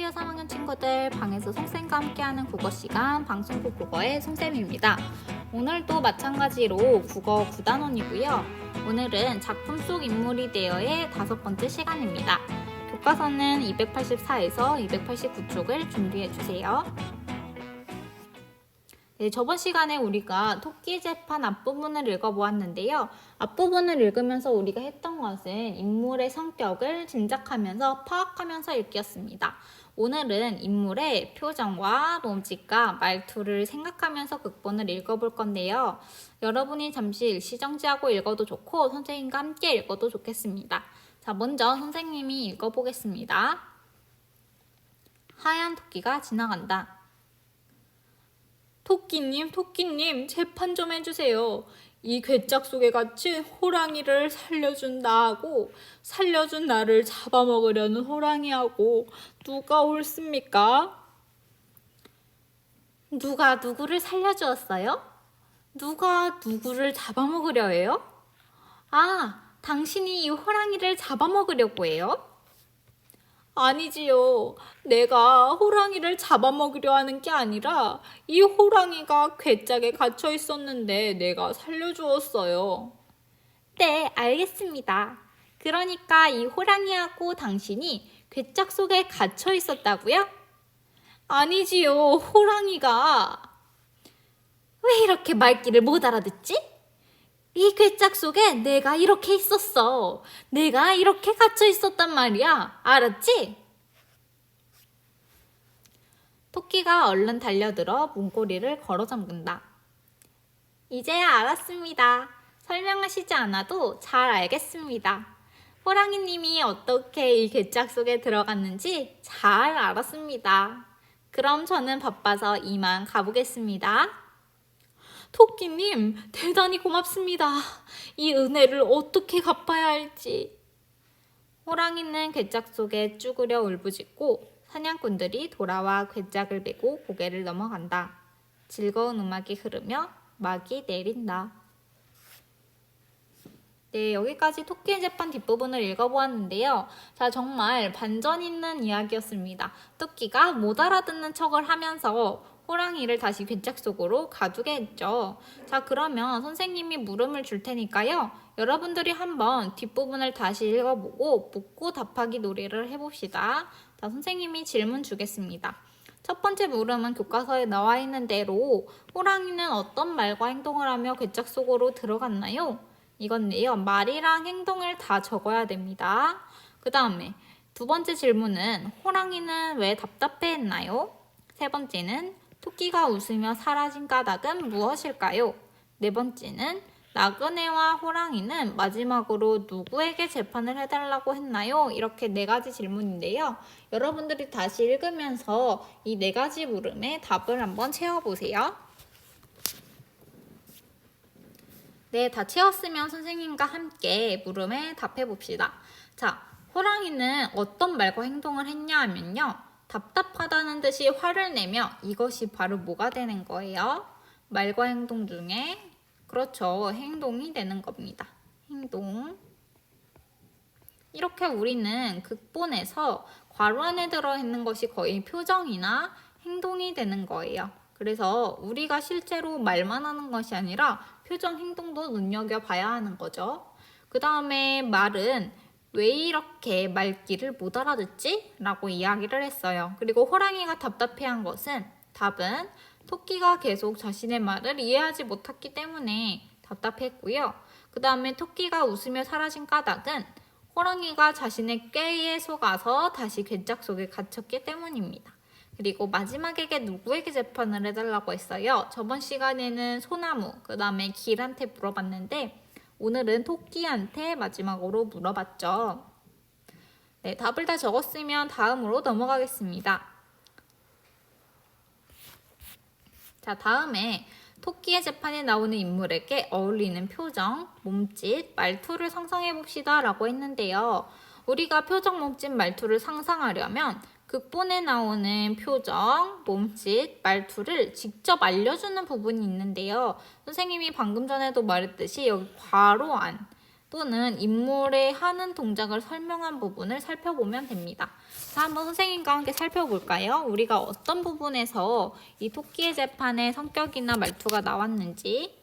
안녕하세요 3학년 친구들, 방에서 송쌤과 함께하는 국어 시간 방송국 국어의 송쌤입니다. 오늘도 마찬가지로 국어 9단원이고요. 오늘은 작품 속 인물이 되어의 5번째 시간입니다. 교과서는 284에서 289쪽을 준비해주세요. 네, 저번 시간에 우리가 토끼 재판 앞부분을 읽어보았는데요. 앞부분을 읽으면서 우리가 했던 것은 인물의 성격을 짐작하면서 파악하면서 읽기였습니다. 오늘은 인물의 표정과 몸짓과 말투를 생각하면서 극본을 읽어볼 건데요. 여러분이 잠시 일시정지하고 읽어도 좋고 선생님과 함께 읽어도 좋겠습니다. 자, 먼저 선생님이 읽어보겠습니다. 하얀 토끼가 지나간다. 토끼님, 재판 좀 해주세요. 이 괴짝 속에 갇힌 호랑이를 살려준다 하고 살려준 나를 잡아먹으려는 호랑이하고 누가 옳습니까? 누가 누구를 살려주었어요? 누가 누구를 잡아먹으려 해요? 아, 당신이 이 호랑이를 잡아먹으려고 해요? 아니지요. 내가 호랑이를 잡아먹으려 하는 게 아니라 이 호랑이가 괴짝에 갇혀 있었는데 내가 살려주었어요. 네, 알겠습니다. 그러니까 이 호랑이하고 당신이 괴짝 속에 갇혀 있었다고요? 아니지요. 호랑이가 왜 이렇게 말귀를 못 알아듣지? 이 괴짝 속에 내가 이렇게 있었어. 내가 이렇게 갇혀 있었단 말이야. 알았지? 토끼가 얼른 달려들어 문고리를 걸어 잠근다. 이제야 알았습니다. 설명하시지 않아도 잘 알겠습니다. 호랑이님이 어떻게 이 괴짝 속에 들어갔는지 잘 알았습니다. 그럼 저는 바빠서 이만 가보겠습니다. 토끼님, 대단히 고맙습니다. 이 은혜를 어떻게 갚아야 할지. 호랑이는 괴짝 속에 쭈그려 울부짖고 사냥꾼들이 돌아와 괴짝을 메고 고개를 넘어간다. 즐거운 음악이 흐르며 막이 내린다. 네, 여기까지 토끼의 재판 뒷부분을 읽어보았는데요. 자, 정말 반전 있는 이야기였습니다. 토끼가 못 알아듣는 척을 하면서 호랑이를 다시 괴짝 속으로 가두게 했죠. 자, 그러면 선생님이 물음을 줄 테니까요. 여러분들이 한번 뒷부분을 다시 읽어보고 묻고 답하기 놀이를 해봅시다. 자, 선생님이 질문 주겠습니다. 첫 번째 물음은 교과서에 나와 있는 대로 호랑이는 어떤 말과 행동을 하며 괴짝 속으로 들어갔나요? 이건데요. 말이랑 행동을 다 적어야 됩니다. 그 다음에 두 번째 질문은 호랑이는 왜 답답해했나요? 세 번째는 토끼가 웃으며 사라진 까닭은 무엇일까요? 네 번째는 나그네와 호랑이는 마지막으로 누구에게 재판을 해달라고 했나요? 이렇게 네 가지 질문인데요. 여러분들이 다시 읽으면서 이 네 가지 물음에 답을 한번 채워보세요. 네, 다 채웠으면 선생님과 함께 물음에 답해봅시다. 자, 호랑이는 어떤 말과 행동을 했냐 하면요. 답답하다는 듯이 화를 내며 이것이 바로 뭐가 되는 거예요? 말과 행동 중에 그렇죠. 행동이 되는 겁니다. 행동. 이렇게 우리는 극본에서 괄호 안에 들어있는 것이 거의 표정이나 행동이 되는 거예요. 그래서 우리가 실제로 말만 하는 것이 아니라 표정, 행동도 눈여겨봐야 하는 거죠. 그 다음에 말은 왜 이렇게 말귀를 못 알아듣지? 라고 이야기를 했어요. 그리고 호랑이가 답답해한 것은 답은 토끼가 계속 자신의 말을 이해하지 못했기 때문에 답답했고요. 그 다음에 토끼가 웃으며 사라진 까닭은 호랑이가 자신의 꾀에 속아서 다시 괴짝 속에 갇혔기 때문입니다. 그리고 마지막에 누구에게 재판을 해달라고 했어요? 저번 시간에는 소나무, 그 다음에 길한테 물어봤는데 오늘은 토끼한테 마지막으로 물어봤죠. 네, 답을 다 적었으면 다음으로 넘어가겠습니다. 자, 다음에 토끼의 재판에 나오는 인물에게 어울리는 표정, 몸짓, 말투를 상상해봅시다 라고 했는데요. 우리가 표정, 몸짓, 말투를 상상하려면 극본에 나오는 표정, 몸짓, 말투를 직접 알려주는 부분이 있는데요. 선생님이 방금 전에도 말했듯이 여기 괄호 안, 뒷부는 인물의 하는 동작을 설명한 부분을 살펴보면 됩니다. 자, 한번 선생님과 함께 살펴볼까요? 우리가 어떤 부분에서 이 토끼의 재판의 성격이나 말투가 나왔는지.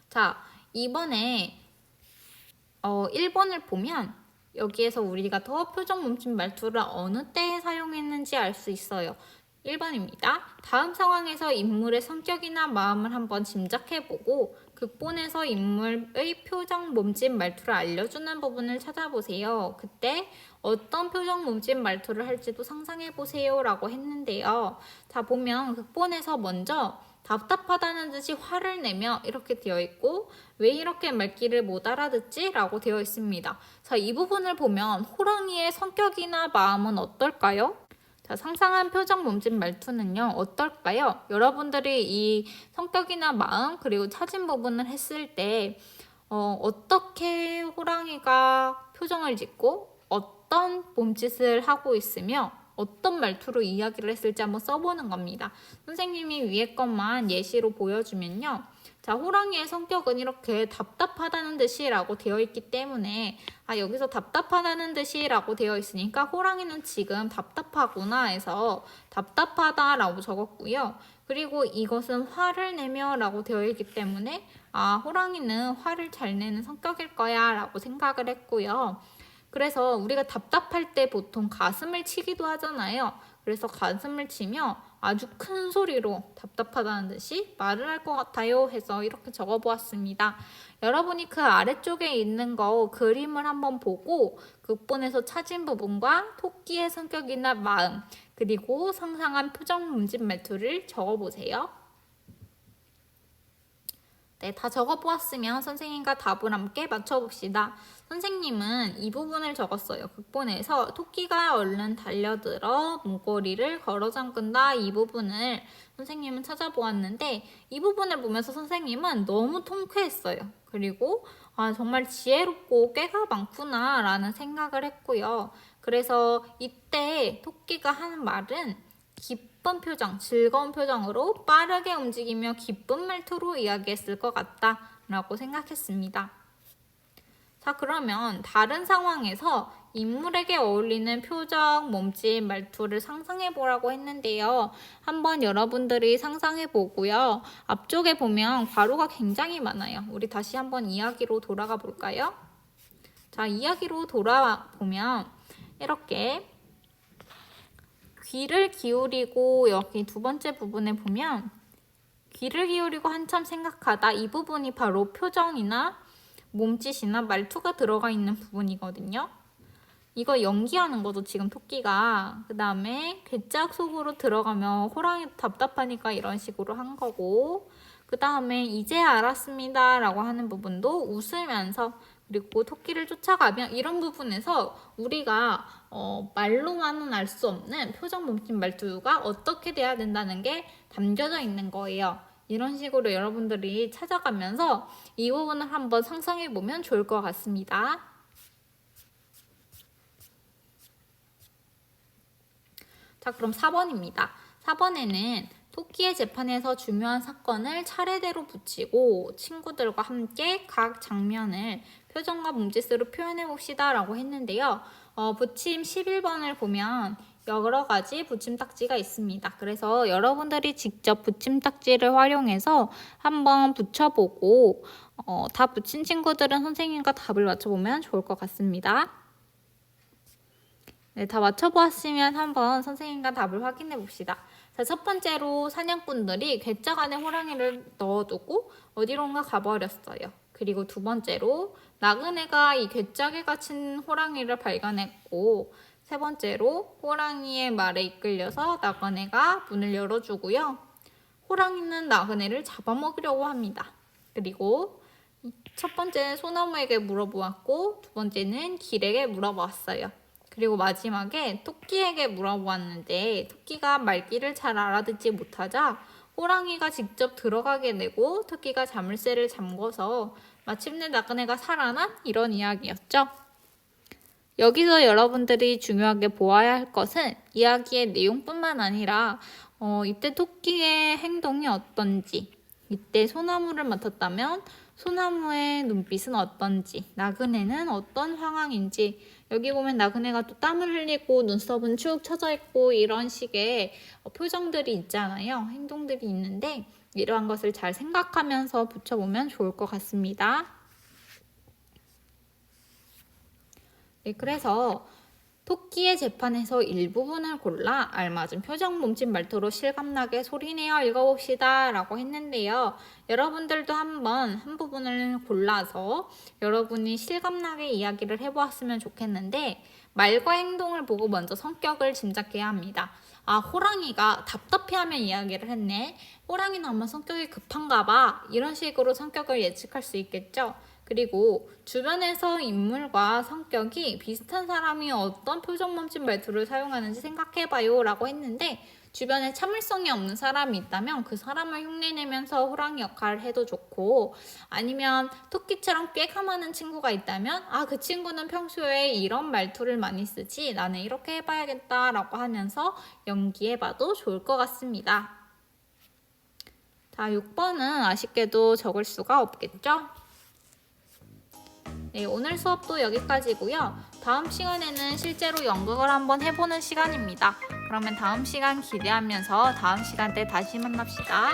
자, 이번에 1번을 보면 여기에서 우리가 더 표정 몸짓 말투를 어느 때에 사용했는지 알 수 있어요. 1번입니다. 다음 상황에서 인물의 성격이나 마음을 한번 짐작해보고 극본에서 인물의 표정 몸짓 말투를 알려주는 부분을 찾아보세요. 그때 어떤 표정 몸짓 말투를 할지도 상상해보세요 라고 했는데요. 자, 보면 극본에서 먼저 답답하다는 듯이 화를 내며 이렇게 되어 있고 왜 이렇게 말귀를 못 알아듣지? 라고 되어 있습니다. 자, 이 부분을 보면 호랑이의 성격이나 마음은 어떨까요? 자, 상상한 표정 몸짓 말투는요 어떨까요? 여러분들이 이 성격이나 마음 그리고 찾은 부분을 했을 때 어떻게 호랑이가 표정을 짓고 어떤 몸짓을 하고 있으며 어떤 말투로 이야기를 했을지 한번 써보는 겁니다. 선생님이 위에 것만 예시로 보여주면요. 자, 호랑이의 성격은 이렇게 답답하다는 듯이 라고 되어 있기 때문에 여기서 답답하다는 듯이 라고 되어 있으니까 호랑이는 지금 답답하구나 해서 답답하다 라고 적었고요. 그리고 이것은 화를 내며 라고 되어 있기 때문에 호랑이는 화를 잘 내는 성격일 거야 라고 생각을 했고요. 그래서 우리가 답답할 때 보통 가슴을 치기도 하잖아요. 그래서 가슴을 치며 아주 큰 소리로 답답하다는 듯이 말을 할 것 같아요 해서 이렇게 적어보았습니다. 여러분이 그 아래쪽에 있는 거 그림을 한번 보고 극본에서 찾은 부분과 토끼의 성격이나 마음 그리고 상상한 표정 몸짓 말투를 적어보세요. 네, 다 적어보았으면 선생님과 답을 함께 맞춰봅시다. 선생님은 이 부분을 적었어요. 극본에서 토끼가 얼른 달려들어 문고리를 걸어 잠근다 이 부분을 선생님은 찾아보았는데 이 부분을 보면서 선생님은 너무 통쾌했어요. 그리고 정말 지혜롭고 꾀가 많구나 라는 생각을 했고요. 그래서 이때 토끼가 하는 말은 기쁜 표정, 즐거운 표정으로 빠르게 움직이며 기쁜 말투로 이야기했을 것 같다 라고 생각했습니다. 자, 그러면 다른 상황에서 인물에게 어울리는 표정, 몸짓, 말투를 상상해 보라고 했는데요. 한번 여러분들이 상상해 보고요. 앞쪽에 보면 괄호가 굉장히 많아요. 우리 다시 한번 이야기로 돌아가 볼까요? 자, 이야기로 돌아보면 이렇게 귀를 기울이고 여기 두 번째 부분에 보면 귀를 기울이고 한참 생각하다 이 부분이 바로 표정이나 몸짓이나 말투가 들어가 있는 부분이거든요. 이거 연기하는 거죠, 지금 토끼가. 그 다음에 괴짝 속으로 들어가면 호랑이 답답하니까 이런 식으로 한 거고 그 다음에 이제 알았습니다 라고 하는 부분도 웃으면서 그리고 토끼를 쫓아가면 이런 부분에서 우리가 말로만은 알 수 없는 표정 몸짓 말투가 어떻게 돼야 된다는 게 담겨져 있는 거예요. 이런 식으로 여러분들이 찾아가면서 이 부분을 한번 상상해 보면 좋을 것 같습니다. 자, 그럼 4번입니다. 4번에는 토끼의 재판에서 중요한 사건을 차례대로 붙이고 친구들과 함께 각 장면을 표정과 몸짓으로 표현해 봅시다 라고 했는데요. 붙임 11번을 보면 여러 가지 붙임딱지가 있습니다. 그래서 여러분들이 직접 붙임딱지를 활용해서 한번 붙여보고 다 붙인 친구들은 선생님과 답을 맞춰보면 좋을 것 같습니다. 네, 다 맞춰보았으면 한번 선생님과 답을 확인해 봅시다. 자, 첫 번째로 사냥꾼들이 괴짝 안에 호랑이를 넣어두고 어디론가 가버렸어요. 그리고 두 번째로 나그네가 이 괴짝에 갇힌 호랑이를 발견했고 세 번째로 호랑이의 말에 이끌려서 나그네가 문을 열어주고요. 호랑이는 나그네를 잡아먹으려고 합니다. 그리고 첫 번째는 소나무에게 물어보았고 두 번째는 길에게 물어보았어요. 그리고 마지막에 토끼에게 물어보았는데 토끼가 말귀를 잘 알아듣지 못하자 호랑이가 직접 들어가게 되고 토끼가 자물쇠를 잠궈서 마침내 나그네가 살아난 이런 이야기였죠. 여기서 여러분들이 중요하게 보아야 할 것은 이야기의 내용뿐만 아니라 이때 토끼의 행동이 어떤지 이때 소나무를 맡았다면 소나무의 눈빛은 어떤지, 나그네는 어떤 상황인지, 여기 보면 나그네가 또 땀을 흘리고 눈썹은 축 처져 있고 이런 식의 표정들이 있잖아요. 행동들이 있는데 이러한 것을 잘 생각하면서 붙여보면 좋을 것 같습니다. 네, 그래서 토끼의 재판에서 일부분을 골라 알맞은 표정 몸짓 말투로 실감나게 소리내어 읽어봅시다 라고 했는데요. 여러분들도 한번 한 부분을 골라서 여러분이 실감나게 이야기를 해보았으면 좋겠는데, 말과 행동을 보고 먼저 성격을 짐작해야 합니다. 아, 호랑이가 답답해하면 이야기를 했네. 호랑이는 아마 성격이 급한가 봐. 이런 식으로 성격을 예측할 수 있겠죠. 그리고 주변에서 인물과 성격이 비슷한 사람이 어떤 표정 몸짓 말투를 사용하는지 생각해봐요 라고 했는데, 주변에 참을성이 없는 사람이 있다면 그 사람을 흉내내면서 호랑이 역할을 해도 좋고, 아니면 토끼처럼 꾀감하는 친구가 있다면 그 친구는 평소에 이런 말투를 많이 쓰지, 나는 이렇게 해봐야겠다 라고 하면서 연기해봐도 좋을 것 같습니다. 자, 6번은 아쉽게도 적을 수가 없겠죠? 네, 오늘 수업도 여기까지고요. 다음 시간에는 실제로 연극을 한번 해보는 시간입니다. 그러면 다음 시간 기대하면서 다음 시간 때 다시 만납시다.